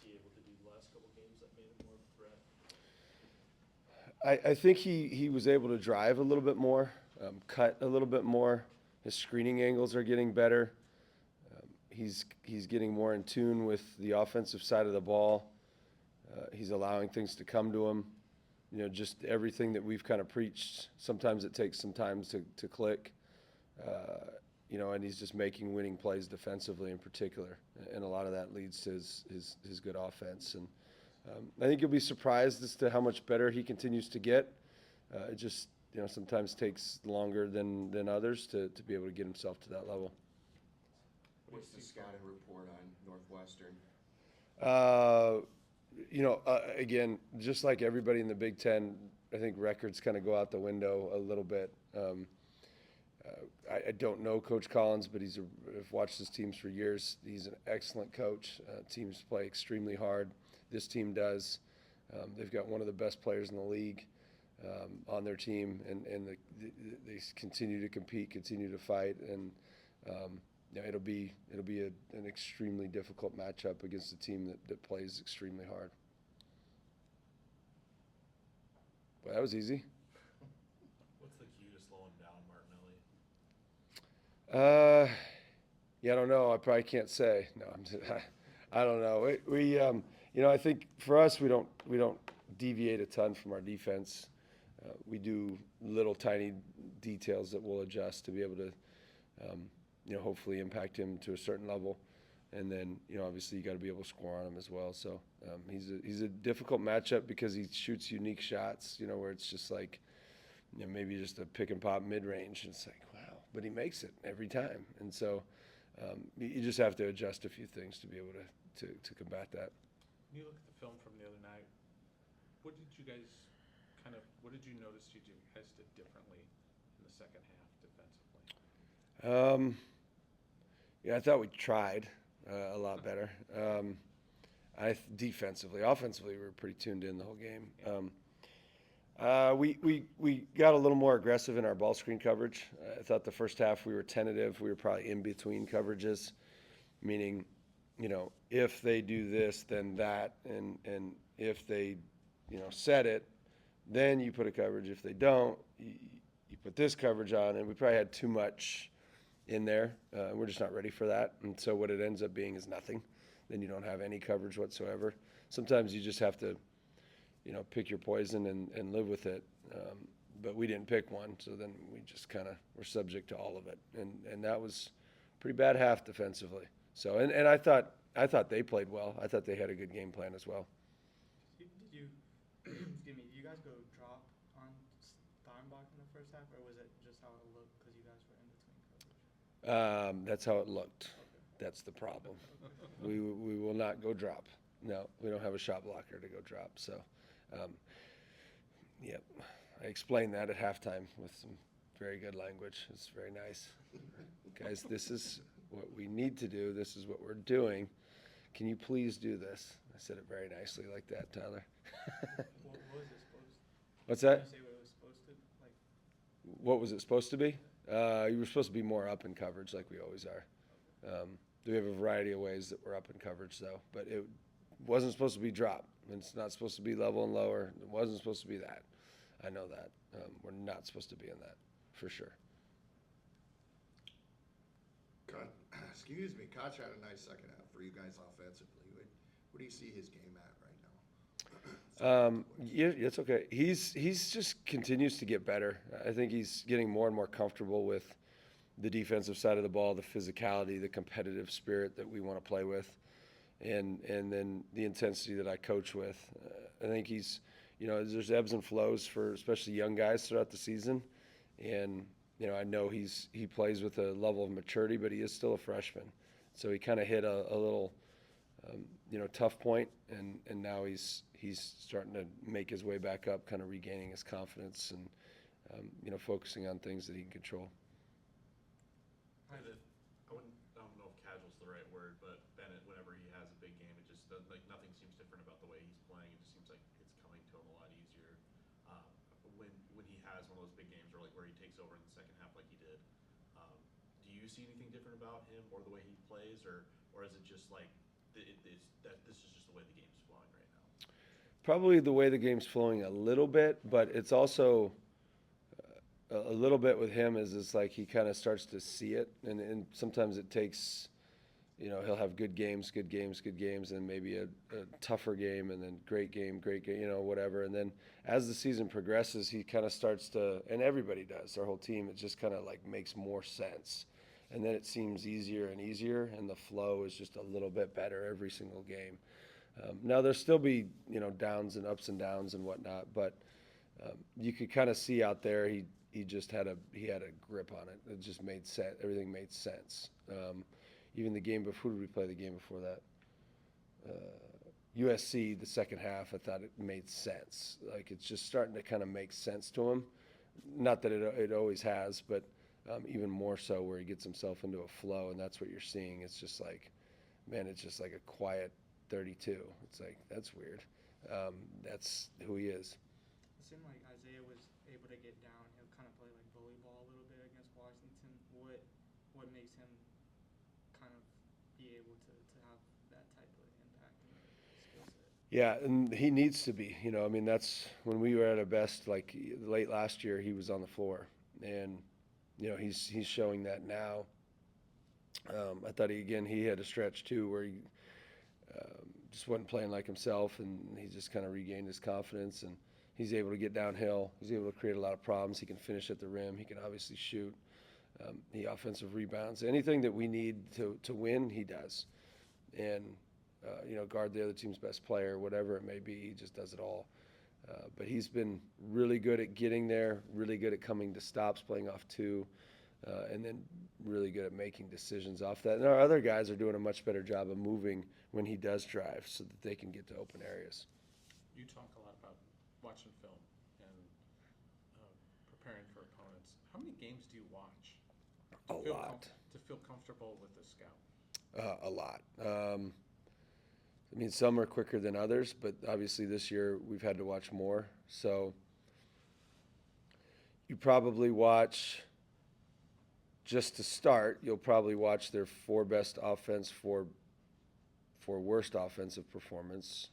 he able to do the last couple games that made him more of a threat? I think he was able to drive a little bit more, cut a little bit more. His screening angles are getting better. He's getting more in tune with the offensive side of the ball. He's allowing things to come to him. Just everything that we've kind of preached. Sometimes it takes some time to click. And he's just making winning plays defensively in particular. And a lot of that leads to his good offense. And I think you'll be surprised as to how much better he continues to get. It just, sometimes takes longer than others to be able to get himself to that level. What's the scouting report on Northwestern? Again, just like everybody in the Big Ten, I think records kind of go out the window a little bit. I don't know Coach Collins, but I've watched his teams for years. He's an excellent coach. Teams play extremely hard. This team does. They've got one of the best players in the league on their team, and they continue to compete, continue to fight, and it'll be an extremely difficult matchup against a team that plays extremely hard. Well, that was easy. What's the key to slowing down Martinelli? Yeah, I don't know. I probably can't say. No, I don't know. I think for us, we don't deviate a ton from our defense. We do little tiny details that we'll adjust to be able to, hopefully impact him to a certain level. And then, obviously you got to be able to score on him as well. So he's a difficult matchup because he shoots unique shots, where it's just like, maybe just a pick and pop mid-range. And it's like, wow, but he makes it every time. And so you just have to adjust a few things to be able to combat that. When you look at the film from the other night, what did you notice you guys did differently in the second half defensively? I thought we tried a lot better. Defensively, offensively, we were pretty tuned in the whole game. We got a little more aggressive in our ball screen coverage. I thought the first half we were tentative. We were probably in between coverages, meaning, if they do this, then that, and if they, set it, then you put a coverage. If they don't, you put this coverage on, and we probably had too much in there. We're just not ready for that, and so what it ends up being is nothing. Then you don't have any coverage whatsoever. Sometimes you just have to, pick your poison and live with it. But we didn't pick one, so then we just kind of were subject to all of it, and that was a pretty bad half defensively. So and I thought they played well. I thought they had a good game plan as well. Did you, excuse me, did you guys go drop on Steinbach in the first half, or was it just how it looked because you guys were in between coverage? That's how it looked. Okay. That's the problem. We will not go drop. No, we don't have a shot blocker to go drop. So, yep. I explained that at halftime with some very good language. It's very nice. Guys, this is what we need to do. This is what we're doing. Can you please do this? I said it very nicely like that, Tyler. What was it supposed to? What's that? Did you say what it was supposed to like? What was it supposed to be? You were supposed to be more up in coverage like we always are. We have a variety of ways that we're up in coverage, though. But it wasn't supposed to be drop. It's not supposed to be level and lower. It wasn't supposed to be that. I know that. We're not supposed to be in that, for sure. Excuse me, Koch had a nice second half for you guys offensively. What do you see his game at right now? Yeah, it's okay. He's just continues to get better. I think he's getting more and more comfortable with the defensive side of the ball, the physicality, the competitive spirit that we want to play with, and then the intensity that I coach with. I think he's, there's ebbs and flows for especially young guys throughout the season, and I know he plays with a level of maturity, but he is still a freshman, so he kind of hit a little tough point, and now he's starting to make his way back up, kind of regaining his confidence and focusing on things that he can control. I don't know if casual's the right word, but Bennett, whenever he has a big game, it just doesn't, like, nothing seems different about the way he's playing. It just seems like it's coming to him a lot easier. When he has one of those big games, or like where he takes over in the second half, like he did, do you see anything different about him or the way he plays, or is it just like this is just the way the game's flowing right now? Probably the way the game's flowing a little bit, but it's also a little bit with him is it's like he kind of starts to see it, and sometimes it takes, he'll have good games, and maybe a tougher game, and then great game, whatever. And then as the season progresses, he kind of starts to, and everybody does, our whole team, it just kind of like makes more sense. And then it seems easier and easier, and the flow is just a little bit better every single game. Now there'll still be, downs and ups and downs and whatnot, but you could kind of see out there he just had a grip on it. It just made sense. Everything made sense. Even the game before, who did we play the game before that? USC, the second half, I thought it made sense. Like it's just starting to kind of make sense to him. Not that it always has, but even more so where he gets himself into a flow, and that's what you're seeing. It's just like, man, it's just like a quiet 32. It's like, that's weird. That's who he is. It seemed like Isaiah was able to get down. He'll kind of play like volleyball a little bit against Washington. What makes him kind of be able to have that type of impact and skill set? Yeah, and he needs to be. That's when we were at our best. Like late last year, he was on the floor, and he's showing that now. I thought he had a stretch too where he just wasn't playing like himself, and he just kind of regained his confidence, and he's able to get downhill. He's able to create a lot of problems. He can finish at the rim. He can obviously shoot. He offensive rebounds. Anything that we need to win, he does. And, guard the other team's best player, whatever it may be, he just does it all. But he's been really good at getting there, really good at coming to stops, playing off two, and then really good at making decisions off that. And our other guys are doing a much better job of moving when he does drive so that they can get to open areas. You talk a lot about watching film and preparing for opponents. How many games do you watch? A lot. To feel comfortable with the scout? A lot. Some are quicker than others, but obviously this year we've had to watch more. So you probably watch, just to start, you'll probably watch their 4 best offense, 4 worst offensive performance.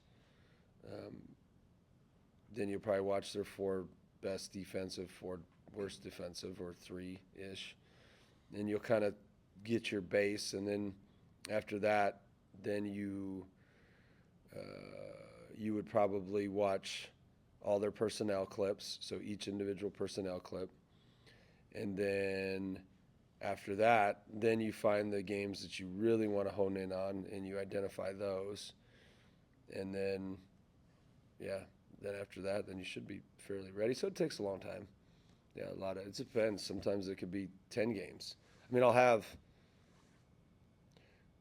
Then you'll probably watch their 4 best defensive, 4 worst defensive, or 3-ish. And you'll kind of get your base, and then after that, then you would probably watch all their personnel clips, so each individual personnel clip. And then after that, then you find the games that you really want to hone in on, and you identify those. And then, then after that, then you should be fairly ready. So it takes a long time. Yeah, it depends. Sometimes it could be 10 games. I'll have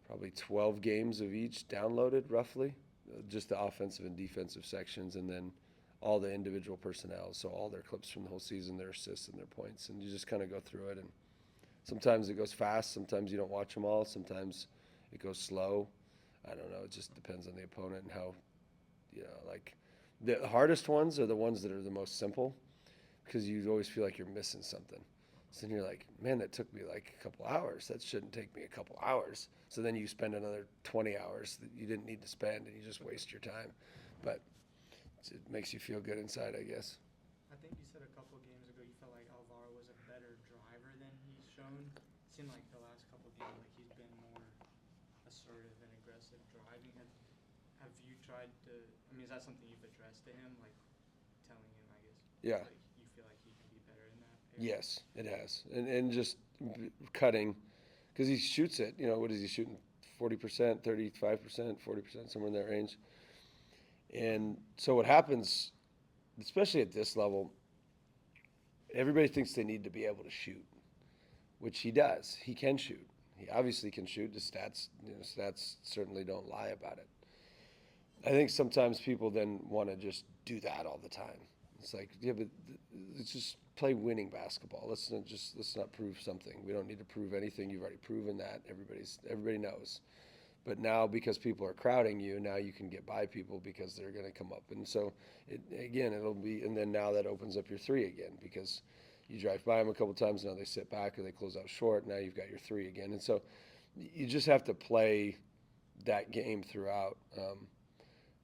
probably 12 games of each downloaded, roughly, just the offensive and defensive sections, and then all the individual personnel, so all their clips from the whole season, their assists and their points, and you just kind of go through it. And sometimes it goes fast, sometimes you don't watch them all, sometimes it goes slow. I don't know, it just depends on the opponent and how, like the hardest ones are the ones that are the most simple, because you always feel like you're missing something. So then you're like, man, that took me like a couple hours. That shouldn't take me a couple hours. So then you spend another 20 hours that you didn't need to spend, and you just waste your time. But it makes you feel good inside, I guess. I think you said a couple games ago you felt like Alvaro was a better driver than he's shown. It seemed like the last couple games like he's been more assertive and aggressive driving. Have you tried to? Is that something you've addressed to him, like telling him, I guess? Yeah. Like you feel like he can be better in that area? Yes, it has. And just cutting, because he shoots it, what is he shooting? 40%, 35%, 40%, somewhere in that range. And so what happens, especially at this level, everybody thinks they need to be able to shoot, which he does. He can shoot. He obviously can shoot. The stats certainly don't lie about it. I think sometimes people then want to just do that all the time. It's like, yeah, but let's just play winning basketball. Let's not prove something. We don't need to prove anything. You've already proven that. Everybody knows. But now, because people are crowding you, now you can get by people because they're going to come up. And so, and then now that opens up your 3 again, because you drive by them a couple times, now they sit back or they close out short. Now you've got your 3 again. And so you just have to play that game throughout.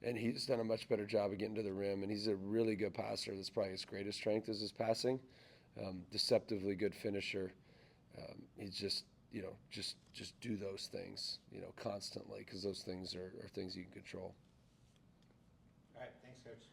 And he's done a much better job of getting to the rim, and he's a really good passer. That's probably his greatest strength is his passing. Deceptively good finisher. He's just, just do those things, constantly, because those things are things you can control. All right, thanks, Coach.